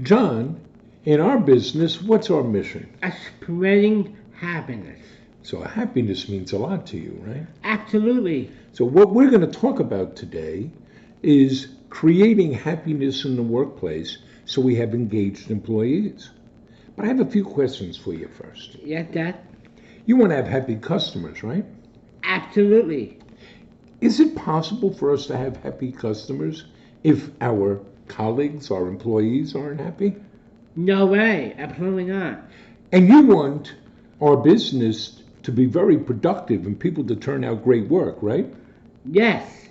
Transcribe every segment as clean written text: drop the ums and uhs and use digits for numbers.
John, in our business, what's our mission? Spreading happiness. So happiness means a lot to you, right? Absolutely. So what we're going to talk about today is creating happiness in the workplace so we have engaged employees. But I have a few questions for you first. Yes, Dad? You want to have happy customers, right? Absolutely. Is it possible for us to have happy customers if our colleagues, our employees aren't happy? No way. Absolutely not. And you want our business to be very productive and people to turn out great work, right? Yes.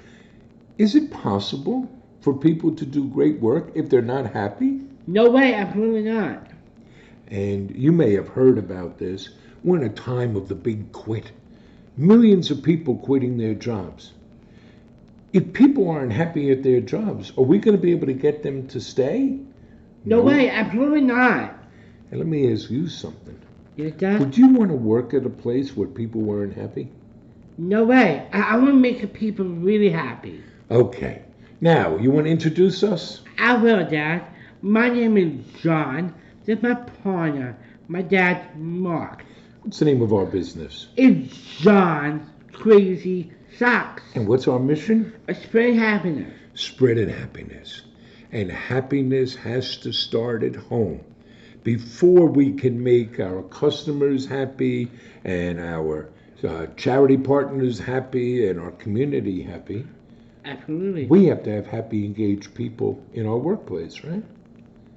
Is it possible for people to do great work if they're not happy? No way. Absolutely not. And you may have heard about this. We're in a time of the big quit. Millions of people quitting their jobs. If people aren't happy at their jobs, are we going to be able to get them to stay? No way. Absolutely not. And let me ask you something. Yes, Dad? Would you want to work at a place where people weren't happy? No way. I want to make the people really happy. Okay. Now, you want to introduce us? I will, Dad. My name is John. This is my partner. My dad's Mark. What's the name of our business? It's John's Crazy Socks. And what's our mission? Spreading happiness. Spreading happiness. And happiness has to start at home. Before we can make our customers happy and our charity partners happy and our community happy, Absolutely. we have to have happy, engaged people in our workplace, right?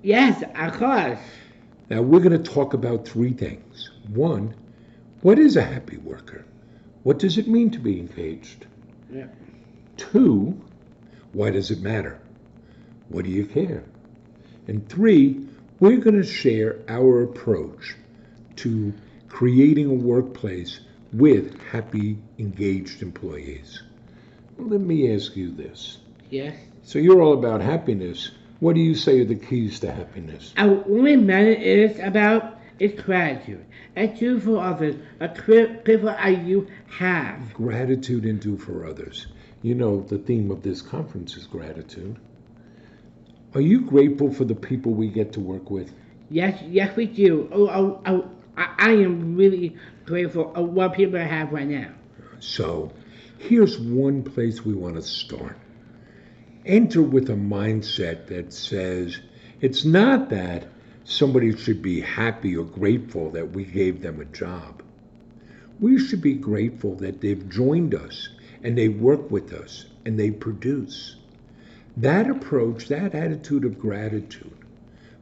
Yes, of course. Now, we're going to talk about three things. One, what is a happy worker? What does it mean to be engaged? Yeah. Two, why does it matter? What do you care? And three, we're going to share our approach to creating a workplace with happy, engaged employees. Well, let me ask you this. Yes. So you're all about happiness. What do you say are the keys to happiness? Our only matter is about is gratitude. And do for others. A critical you have. Gratitude and do for others. You know, the theme of this conference is gratitude. Are you grateful for the people we get to work with? Yes, we do. I am really grateful for what people have right now. So, here's one place we want to start. Enter with a mindset that says it's not that somebody should be happy or grateful that we gave them a job. We should be grateful that they've joined us and they work with us and they produce. That approach, that attitude of gratitude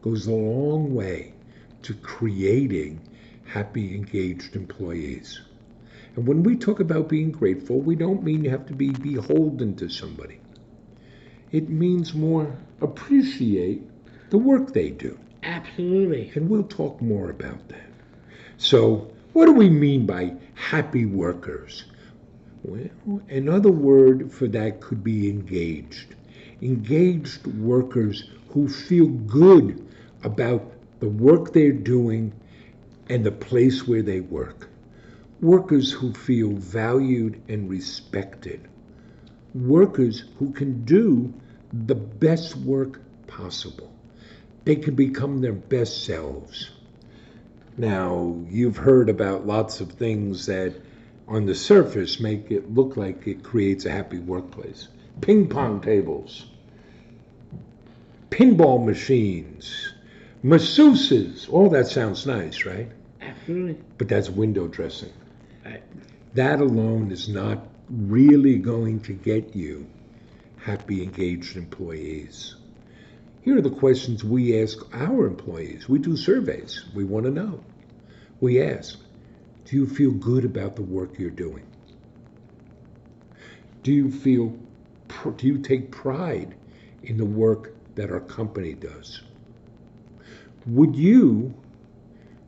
goes a long way to creating happy, engaged employees. And when we talk about being grateful, we don't mean you have to be beholden to somebody. It means more appreciate the work they do. Absolutely. And we'll talk more about that. So, what do we mean by happy workers? Well, another word for that could be engaged. Engaged workers who feel good about the work they're doing and the place where they work. Workers who feel valued and respected. Workers who can do the best work possible. They can become their best selves. Now, you've heard about lots of things that on the surface make it look like it creates a happy workplace. Ping pong tables, pinball machines, masseuses. All that sounds nice, right? Absolutely. But that's window dressing. Right. That alone is not really going to get you happy, engaged employees. Here are the questions we ask our employees. We do surveys. We want to know. We ask, do you feel good about the work you're doing? Do you take pride in the work that our company does? Would you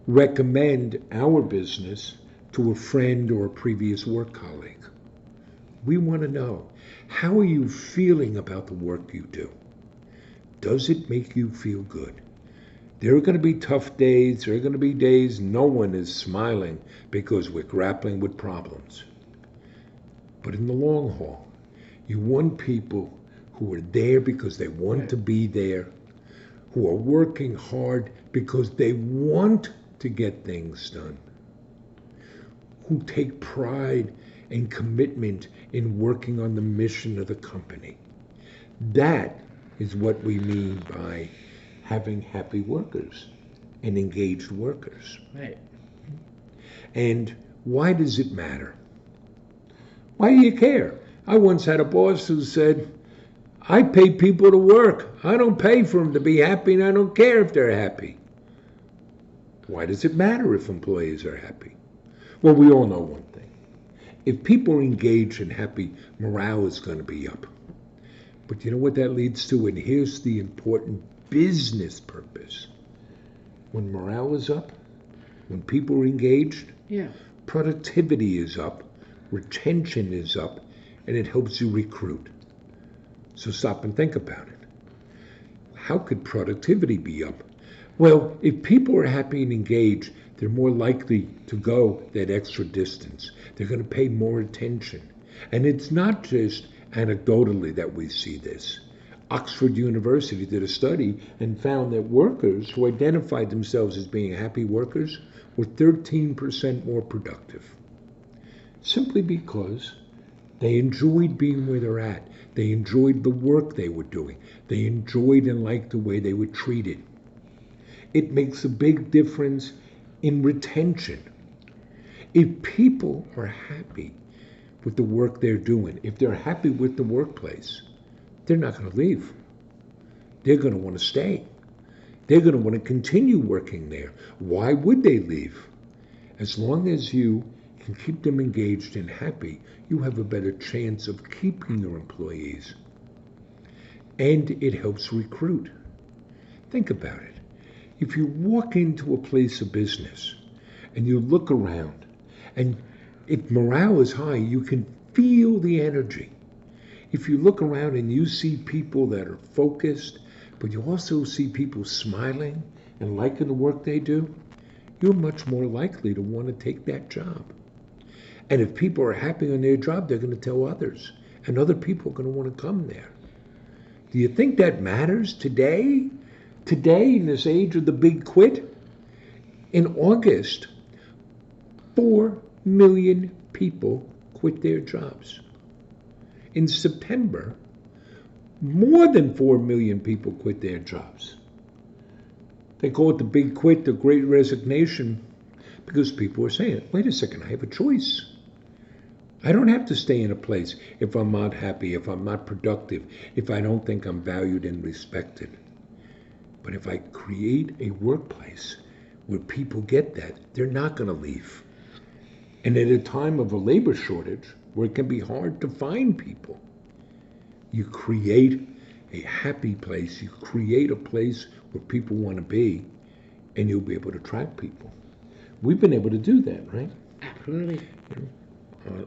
recommend our business to a friend or a previous work colleague? We want to know, how are you feeling about the work you do? Does it make you feel good? There are going to be tough days. There are going to be days no one is smiling because we're grappling with problems. But in the long haul, you want people who are there because they want to be there, who are working hard because they want to get things done, who take pride and commitment in working on the mission of the company. That is what we mean by having happy workers and engaged workers. Right. And why does it matter? Why do you care? I once had a boss who said, I pay people to work. I don't pay for them to be happy, and I don't care if they're happy. Why does it matter if employees are happy? Well, we all know one thing. If people are engaged and happy, morale is going to be up. But you know what that leads to? And here's the important business purpose. When morale is up, when people are engaged, Yeah. productivity is up, retention is up, and it helps you recruit. So stop and think about it. How could productivity be up? Well, if people are happy and engaged, they're more likely to go that extra distance. They're going to pay more attention. And it's not just anecdotally that we see this. Oxford University did a study and found that workers who identified themselves as being happy workers were 13% more productive. Simply because they enjoyed being where they're at. They enjoyed the work they were doing. They enjoyed and liked the way they were treated. It makes a big difference in retention. If people are happy with the work they're doing, if they're happy with the workplace, they're not going to leave. They're going to want to stay. They're going to want to continue working there. Why would they leave? As long as you can keep them engaged and happy, you have a better chance of keeping your employees. And it helps recruit. Think about it. If you walk into a place of business and you look around, and if morale is high, you can feel the energy. If you look around and you see people that are focused, but you also see people smiling and liking the work they do, you're much more likely to want to take that job. And if people are happy on their job, they're going to tell others. And other people are going to want to come there. Do you think that matters today? Today, in this age of the big quit? In August, 4 million people quit their jobs. In September, more than 4 million people quit their jobs. They call it the big quit, the great resignation, because people are saying, wait a second, I have a choice. I don't have to stay in a place if I'm not happy, if I'm not productive, if I don't think I'm valued and respected. But if I create a workplace where people get that, they're not going to leave. And at a time of a labor shortage, where it can be hard to find people, you create a happy place, you create a place where people want to be, and you'll be able to attract people. We've been able to do that, right? Absolutely.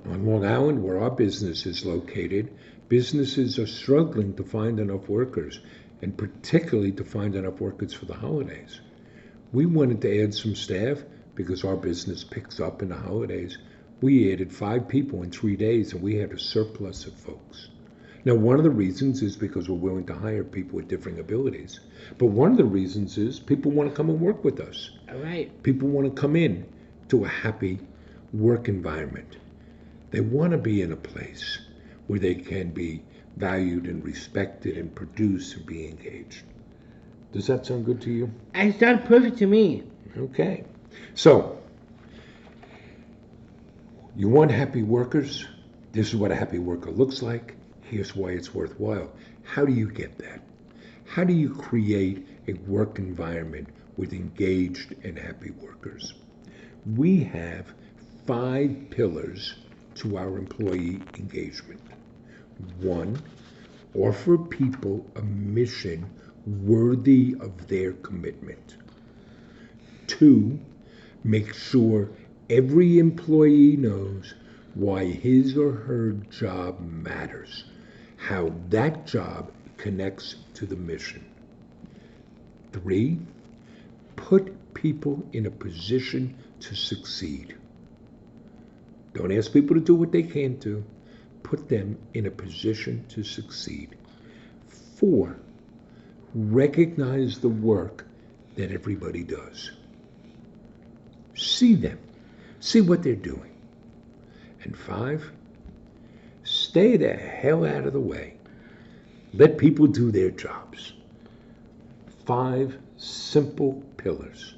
On Long Island, where our business is located, businesses are struggling to find enough workers, and particularly to find enough workers for the holidays. We wanted to add some staff because our business picks up in the holidays. We added 5 people in 3 days, and we had a surplus of folks. Now, one of the reasons is because we're willing to hire people with different abilities. But one of the reasons is people want to come and work with us. All right. People want to come in to a happy work environment. They want to be in a place where they can be valued and respected and produce and be engaged. Does that sound good to you? It sounds perfect to me. Okay. So, you want happy workers? This is what a happy worker looks like. Here's why it's worthwhile. How do you get that? How do you create a work environment with engaged and happy workers? We have 5 pillars to our employee engagement. 1, offer people a mission worthy of their commitment. 2, make sure every employee knows why his or her job matters, how that job connects to the mission. 3, put people in a position to succeed. Don't ask people to do what they can't do. Put them in a position to succeed. 4, recognize the work that everybody does. See them. See what they're doing. And 5, stay the hell out of the way. Let people do their jobs. 5 simple pillars.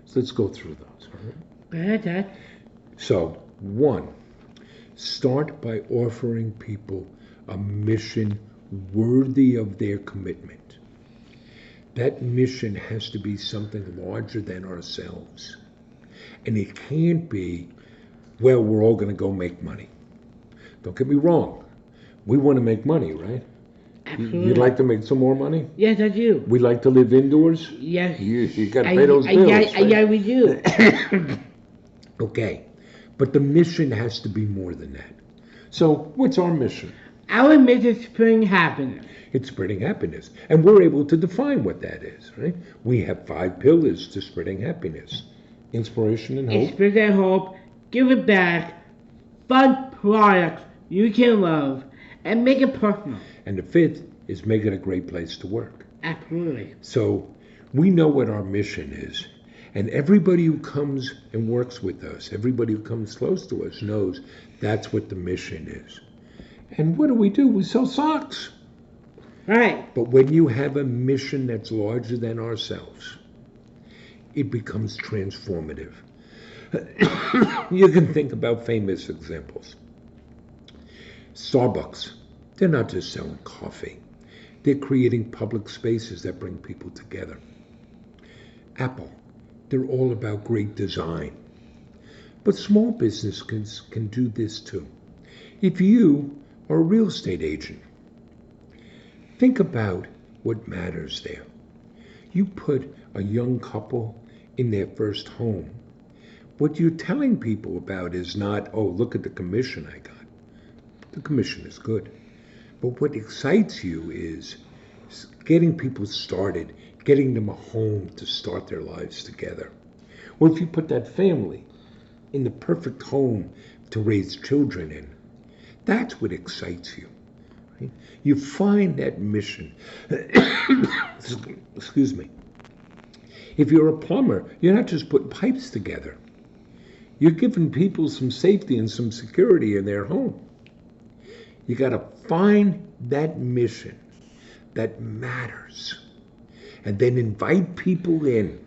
So let's go through those. All right? Go ahead, Dad. So, 1, start by offering people a mission worthy of their commitment. That mission has to be something larger than ourselves. And it can't be, well, we're all going to go make money. Don't get me wrong. We want to make money, right? Absolutely. You'd like to make some more money? Yes, I do. We like to live indoors? Yes. You got to pay those bills. Right? Yeah, we do. Okay. But the mission has to be more than that. So, what's our mission? Our mission is spreading happiness. It's spreading happiness. And we're able to define what that is, right? We have 5 pillars to spreading happiness. Inspiration and hope. Inspiration and hope. Give it back. Fun products you can love. And make it personal. And the 5th is make it a great place to work. Absolutely. So we know what our mission is. And everybody who comes and works with us, everybody who comes close to us knows that's what the mission is. And what do? We sell socks. Right. But when you have a mission that's larger than ourselves, it becomes transformative. You can think about famous examples. Starbucks, they're not just selling coffee. They're creating public spaces that bring people together. Apple, they're all about great design. But small businesses can do this too. If you are a real estate agent, think about what matters there. You put a young couple in their first home. What you're telling people about is not, oh, look at the commission I got. The commission is good. But what excites you is getting people started, getting them a home to start their lives together. Or if you put that family in the perfect home to raise children in, that's what excites you. Right? You find that mission. Excuse me. If you're a plumber, you're not just putting pipes together. You're giving people some safety and some security in their home. You got to find that mission that matters. And then invite people in.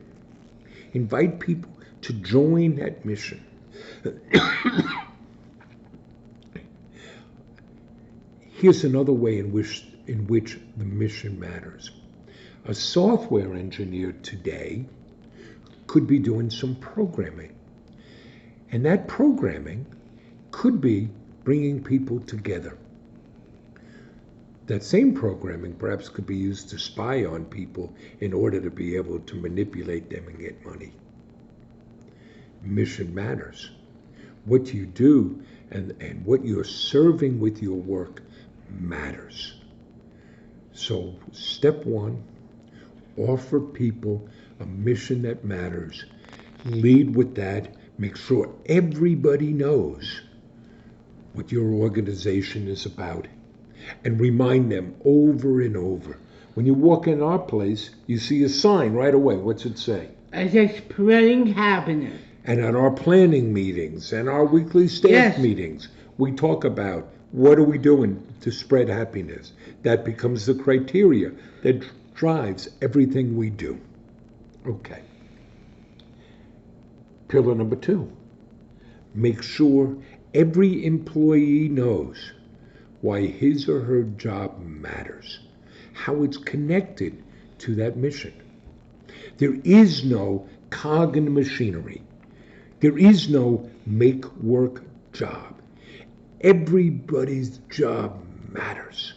Invite people to join that mission. Here's another way in which the mission matters. A software engineer today could be doing some programming. And that programming could be bringing people together. That same programming perhaps could be used to spy on people in order to be able to manipulate them and get money. Mission matters. What you do and what you're serving with your work matters. So step 1, offer people a mission that matters. Lead with that. Make sure everybody knows what your organization is about. And remind them over and over. When you walk in our place, you see a sign right away. What's it say? It says spreading happiness. And at our planning meetings and our weekly staff meetings, we talk about what are we doing to spread happiness. That becomes the criteria that drives everything we do. Okay. Pillar number 2. Make sure every employee knows why his or her job matters, how it's connected to that mission. There is no cog in the machinery. There is no make-work job. Everybody's job matters.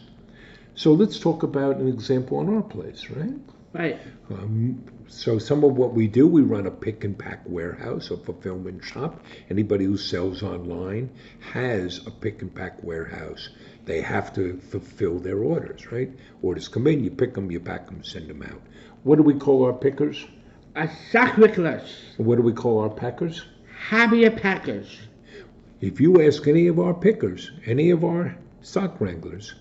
So let's talk about an example on our place, right? Right. So some of what we do, we run a pick and pack warehouse, a fulfillment shop. Anybody who sells online has a pick and pack warehouse. They have to fulfill their orders, right? Orders come in, you pick them, you pack them, send them out. What do we call our pickers? Stock wicklers. What do we call our packers? Happier packers. If you ask any of our pickers, any of our stock wranglers,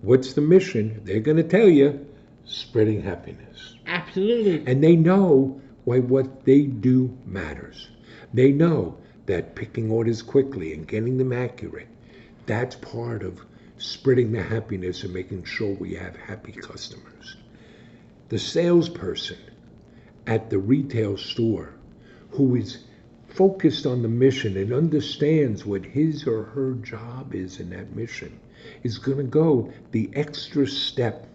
what's the mission? They're going to tell you spreading happiness. Absolutely. And they know why what they do matters. They know that picking orders quickly and getting them accurate, that's part of spreading the happiness and making sure we have happy customers. The salesperson at the retail store who is focused on the mission and understands what his or her job is in that mission is going to go the extra step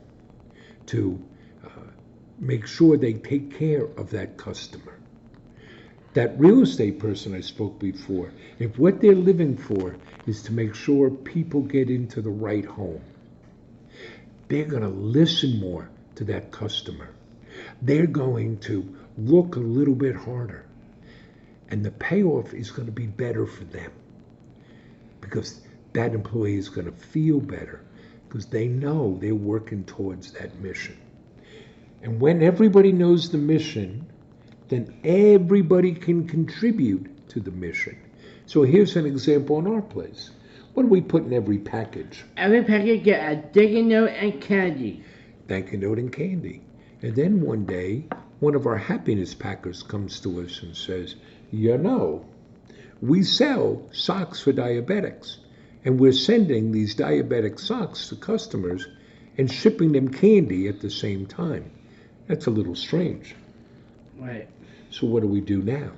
to make sure they take care of that customer. That real estate person I spoke before, if what they're living for is to make sure people get into the right home, they're going to listen more to that customer. They're going to look a little bit harder. And the payoff is going to be better for them because that employee is going to feel better because they know they're working towards that mission. And when everybody knows the mission, then everybody can contribute to the mission. So here's an example in our place. What do we put in every package? Every package get a thank you note and candy. Thank you note and candy. And then one day, one of our happiness packers comes to us and says, you know, we sell socks for diabetics, and we're sending these diabetic socks to customers and shipping them candy at the same time. That's a little strange. Right. So what do we do now?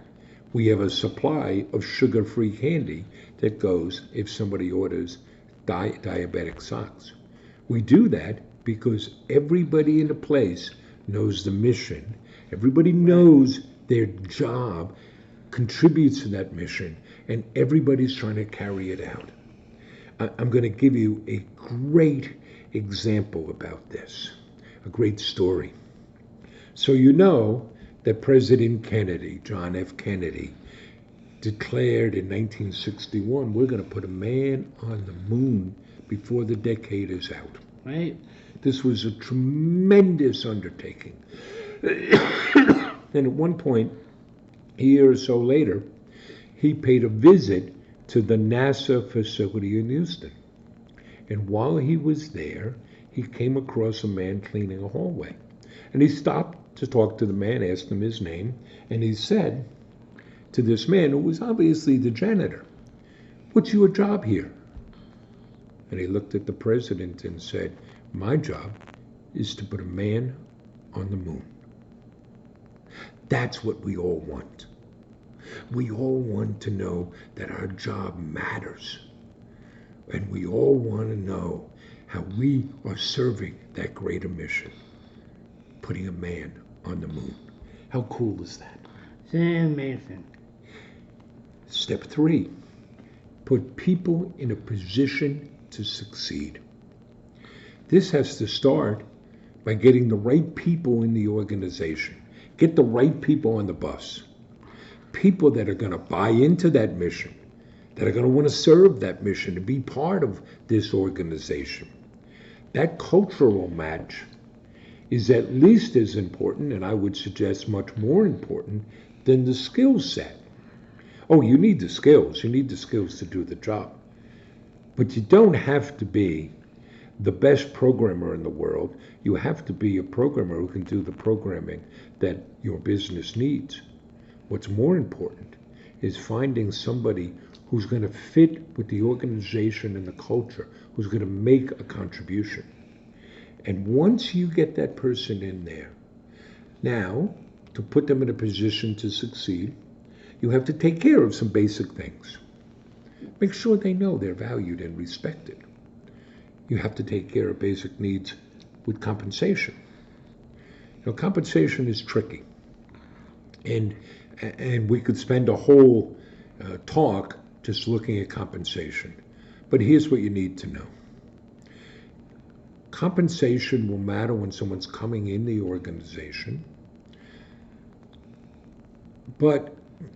We have a supply of sugar-free candy that goes if somebody orders diabetic socks. We do that because everybody in the place knows the mission. Everybody knows their job contributes to that mission, and everybody's trying to carry it out. I'm going to give you a great example about this, a great story. So you know that President Kennedy, John F. Kennedy, declared in 1961, we're going to put a man on the moon before the decade is out. Right. This was a tremendous undertaking. And at one point, a year or so later, he paid a visit to the NASA facility in Houston. And while he was there, he came across a man cleaning a hallway. And he stopped to talk to the man, asked him his name, and he said to this man, who was obviously the janitor, what's your job here? And he looked at the president and said, my job is to put a man on the moon. That's what we all want. We all want to know that our job matters. And we all want to know how we are serving that greater mission, putting a man on the moon. How cool is that? It's amazing. Step 3, put people in a position to succeed. This has to start by getting the right people in the organization. Get the right people on the bus. People that are going to buy into that mission, that are going to want to serve that mission, to be part of this organization. That cultural match is at least as important, and I would suggest much more important, than the skill set. Oh, you need the skills. You need the skills to do the job. But you don't have to be the best programmer in the world. You have to be a programmer who can do the programming that your business needs. What's more important is finding somebody who's going to fit with the organization and the culture, who's going to make a contribution. And once you get that person in there, now, to put them in a position to succeed, you have to take care of some basic things. Make sure they know they're valued and respected. You have to take care of basic needs with compensation. Now, compensation is tricky. And we could spend a whole talk just looking at compensation. But here's what you need to know. Compensation will matter when someone's coming in the organization. But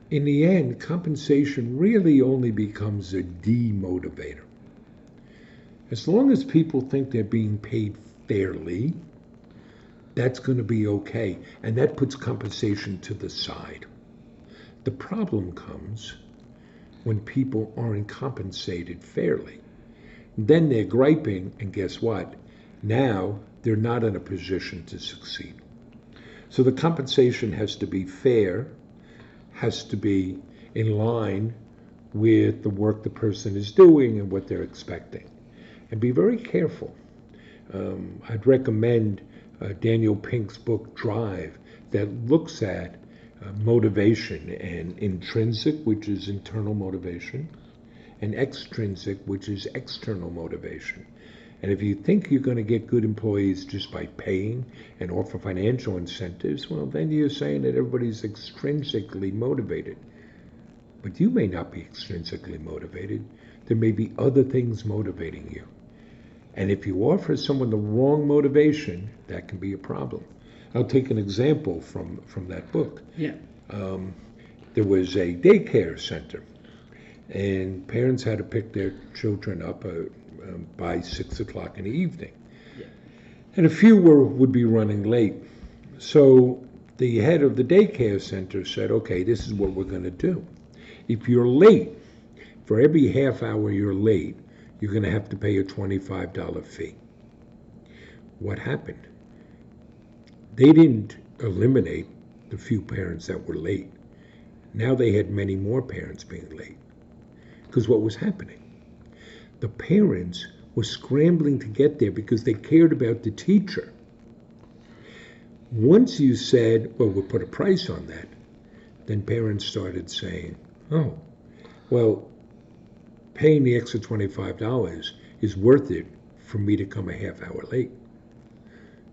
in the end, compensation really only becomes a demotivator. As long as people think they're being paid fairly, that's going to be okay. And that puts compensation to the side. The problem comes when people aren't compensated fairly. Then they're griping, and guess what? Now they're not in a position to succeed. So the compensation has to be fair, has to be in line with the work the person is doing and what they're expecting. And be very careful. I'd recommend Daniel Pink's book, Drive, that looks at motivation and intrinsic, which is internal motivation, and extrinsic, which is external motivation. And if you think you're going to get good employees just by paying and offer financial incentives, well, then you're saying that everybody's extrinsically motivated. But you may not be extrinsically motivated. There may be other things motivating you. And if you offer someone the wrong motivation, that can be a problem. I'll take an example from that book. Yeah. There was a daycare center, and parents had to pick their children up by 6 o'clock in the evening. Yeah. And a few would be running late. So the head of the daycare center said, okay, this is what we're going to do. If you're late, for every half hour you're late, you're going to have to pay a $25 fee. What happened? They didn't eliminate the few parents that were late. Now they had many more parents being late. Because what was happening? The parents were scrambling to get there because they cared about the teacher. Once you said, well, we'll put a price on that, then parents started saying, oh, well, paying the extra $25 is worth it for me to come a half hour late.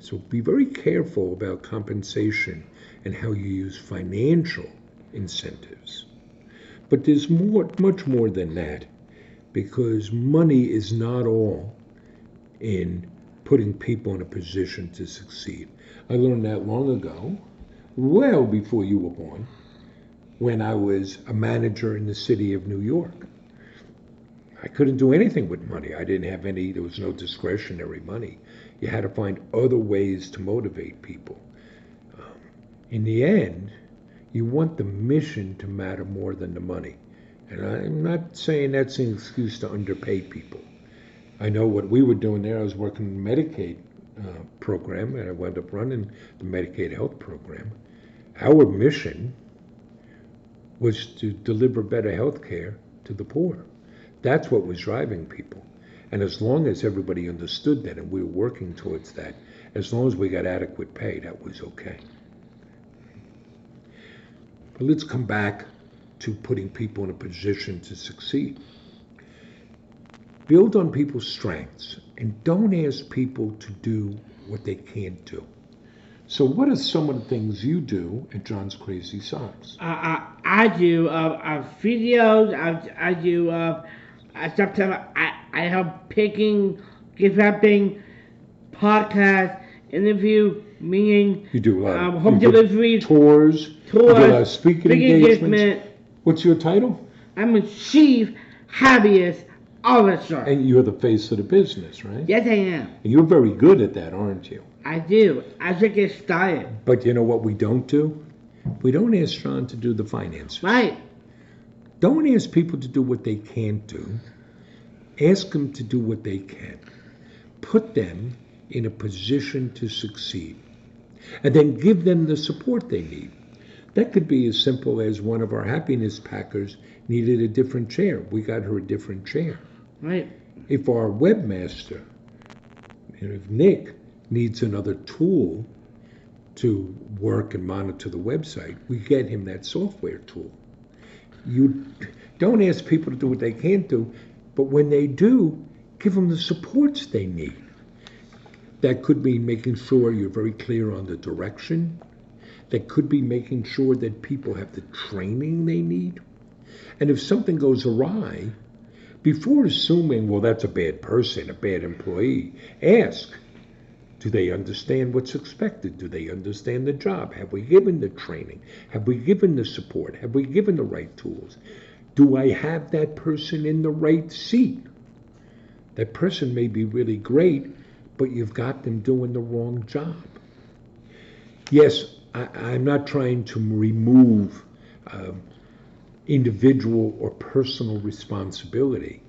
So be very careful about compensation and how you use financial incentives. But there's much more than that, because money is not all in putting people in a position to succeed. I learned that long ago, well before you were born, when I was a manager in the city of New York. I couldn't do anything with money. I didn't have any, there was no discretionary money. You had to find other ways to motivate people. In the end, you want the mission to matter more than the money. And I'm not saying that's an excuse to underpay people. I know what we were doing there. I was working in the Medicaid program, and I wound up running the Medicaid health program. Our mission was to deliver better health care to the poor. That's what was driving people. And as long as everybody understood that and we were working towards that, as long as we got adequate pay, that was okay. But let's come back to putting people in a position to succeed. Build on people's strengths and don't ask people to do what they can't do. So what are some of the things you do at John's Crazy Socks? I do videos. I do sometimes I help picking, developing, podcast, interview, meeting. You do a lot. Home delivery, tours. You do a lot of speaking engagements. What's your title? I'm a chief hobbyist officer. And you're the face of the business, right? Yes, I am. And you're very good at that, aren't you? I do. I should get started. But you know what we don't do? We don't ask John to do the finances. Right. Don't ask people to do what they can't do. Ask them to do what they can. Put them in a position to succeed. And then give them the support they need. That could be as simple as one of our happiness packers needed a different chair. We got her a different chair. Right. If our webmaster, if Nick needs another tool to work and monitor the website, we get him that software tool. You don't ask people to do what they can't do, but when they do, give them the supports they need. That could be making sure you're very clear on the direction. That could be making sure that people have the training they need. And if something goes awry, before assuming, well, that's a bad person, a bad employee, ask, do they understand what's expected? Do they understand the job? Have we given the training? Have we given the support? Have we given the right tools? Do I have that person in the right seat? That person may be really great, but you've got them doing the wrong job. Yes, I'm not trying to remove individual or personal responsibility.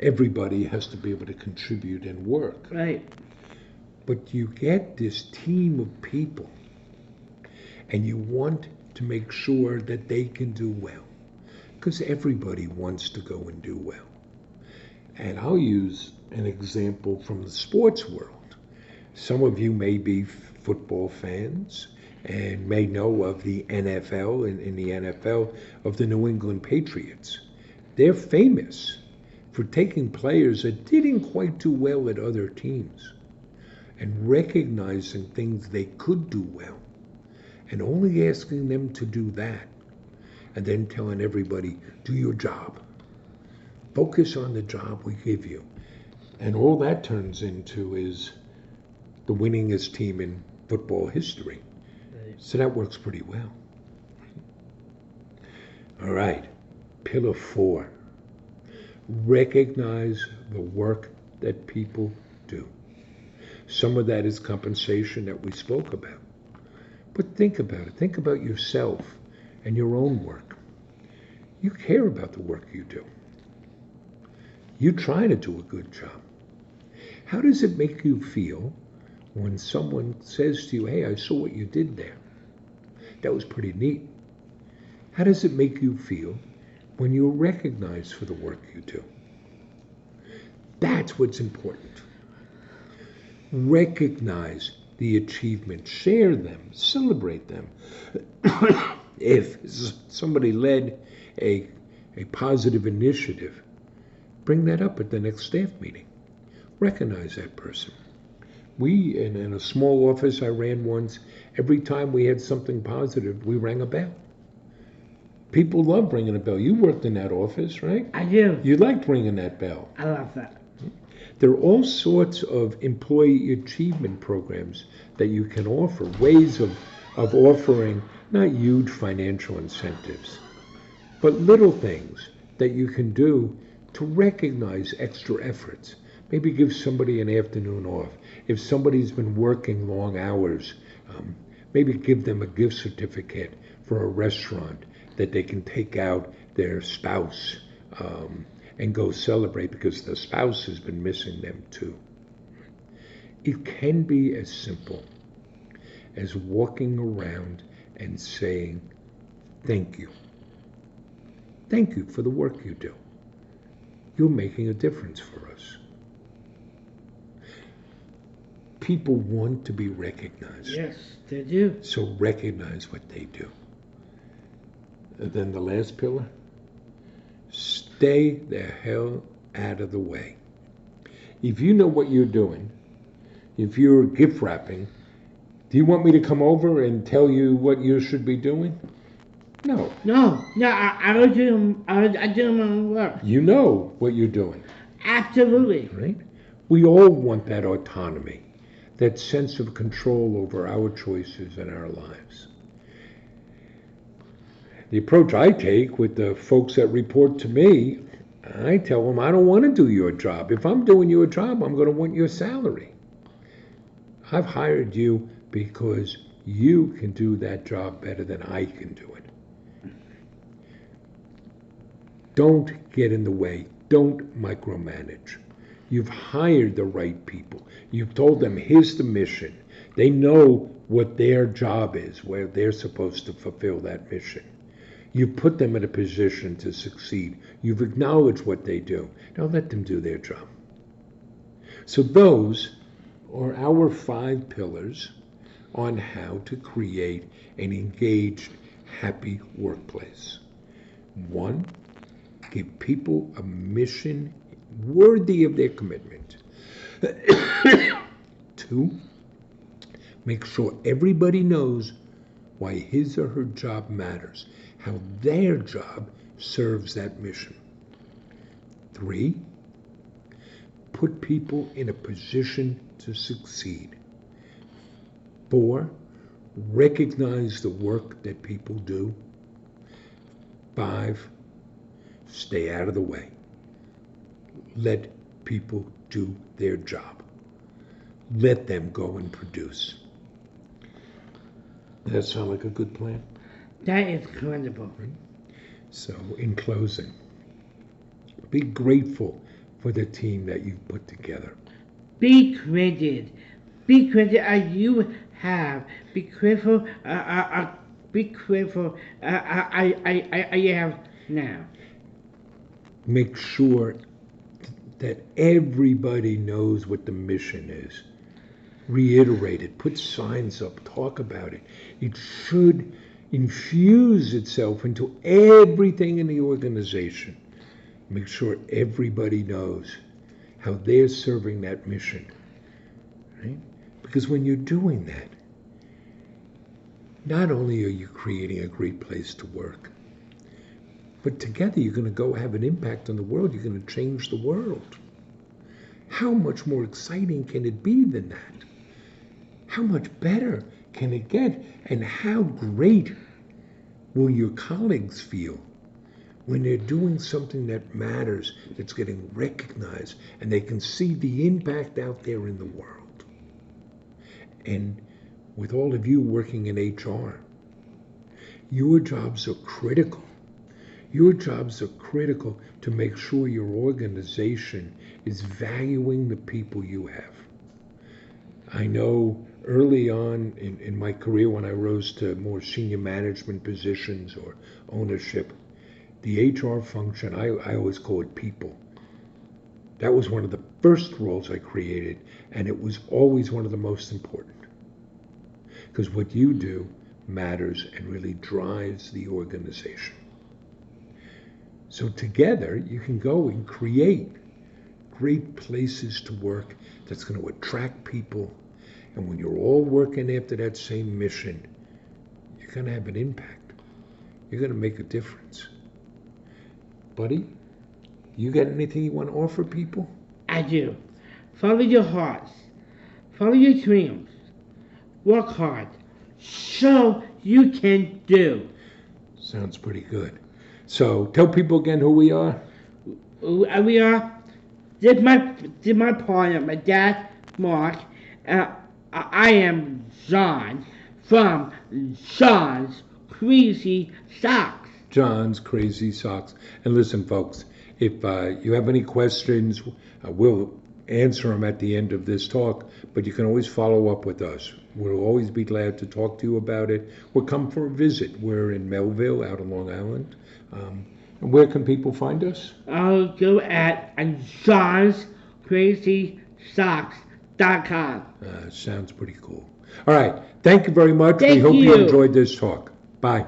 Everybody has to be able to contribute and work. Right. But you get this team of people, and you want to make sure that they can do well, because everybody wants to go and do well. And I'll use an example from the sports world. Some of you may be football fans and may know of the NFL, and in the NFL, of the New England Patriots. They're famous for taking players that didn't quite do well at other teams and recognizing things they could do well and only asking them to do that, and then telling everybody, do your job. Focus on the job we give you. And all that turns into is the winningest team in football history. Right. So that works pretty well. All right, pillar 4. Recognize the work that people do. Some of that is compensation that we spoke about. But think about it. Think about yourself and your own work. You care about the work you do. You try to do a good job. How does it make you feel when someone says to you, hey, I saw what you did there? That was pretty neat. How does it make you feel when you're recognized for the work you do? That's what's important. Recognize the achievements, share them, celebrate them. If somebody led a positive initiative, bring that up at the next staff meeting. Recognize that person. We, in a small office I ran once, every time we had something positive, we rang a bell. People love ringing a bell. You worked in that office, right? I do. You liked ringing that bell. I love that. There are all sorts of employee achievement programs that you can offer, ways of offering not huge financial incentives, but little things that you can do to recognize extra efforts. Maybe give somebody an afternoon off. If somebody's been working long hours, maybe give them a gift certificate for a restaurant that they can take out their spouse and go celebrate because the spouse has been missing them too. It can be as simple as walking around and saying, thank you. Thank you for the work you do. You're making a difference for us. People want to be recognized. Yes, they do. So recognize what they do. And then the last pillar, stay the hell out of the way. If you know what you're doing, if you're gift wrapping, do you want me to come over and tell you what you should be doing? No. No, I will do. I do my own work. You know what you're doing. Absolutely. Right? We all want that autonomy, that sense of control over our choices and our lives. The approach I take with the folks that report to me, I tell them I don't want to do your job. If I'm doing your job, I'm going to want your salary. I've hired you because you can do that job better than I can do it. Don't get in the way. Don't micromanage. You've hired the right people. You've told them, here's the mission. They know what their job is, where they're supposed to fulfill that mission. You've put them in a position to succeed. You've acknowledged what they do. Now let them do their job. So those are our 5 pillars on how to create an engaged, happy workplace. 1, give people a mission worthy of their commitment. 2, make sure everybody knows why his or her job matters, how their job serves that mission. 3, put people in a position to succeed. 4, recognize the work that people do. 5, stay out of the way. Let people do their job. Let them go and produce. Does that sound like a good plan? That is incredible. So, in closing, be grateful for the team that you've put together? Be granted. Be granted as you have. Be grateful. Be grateful. I have now. Make sure that everybody knows what the mission is. Reiterate it. Put signs up. Talk about it. It should infuse itself into everything in the organization. Make sure everybody knows how they're serving that mission. Right? Because when you're doing that, not only are you creating a great place to work, but together you're going to go have an impact on the world. You're going to change the world. How much more exciting can it be than that? How much better can it get? And how great will your colleagues feel when they're doing something that matters, that's getting recognized, and they can see the impact out there in the world? And with all of you working in HR, your jobs are critical. Your jobs are critical to make sure your organization is valuing the people you have. I know early on in my career, when I rose to more senior management positions or ownership, the HR function, I always call it people. That was one of the first roles I created, and it was always one of the most important. Because what you do matters and really drives the organization. So together, you can go and create great places to work that's going to attract people. And when you're all working after that same mission, you're going to have an impact. You're going to make a difference. Buddy, you got anything you want to offer people? I do. Follow your hearts. Follow your dreams. Work hard. So you can do. Sounds pretty good. So tell people again who we are. We are. Did my partner, my dad, Mark. I am John from John's Crazy Socks. John's Crazy Socks. And listen, folks, if you have any questions, we'll answer them at the end of this talk, but you can always follow up with us. We'll always be glad to talk to you about it, or come for a visit. We're in Melville, out on Long Island. And where can people find us? I'll go at johnscrazysocks.com. Sounds pretty cool. All right. Thank you very much. Thank we hope you you. enjoyed this talk. Bye.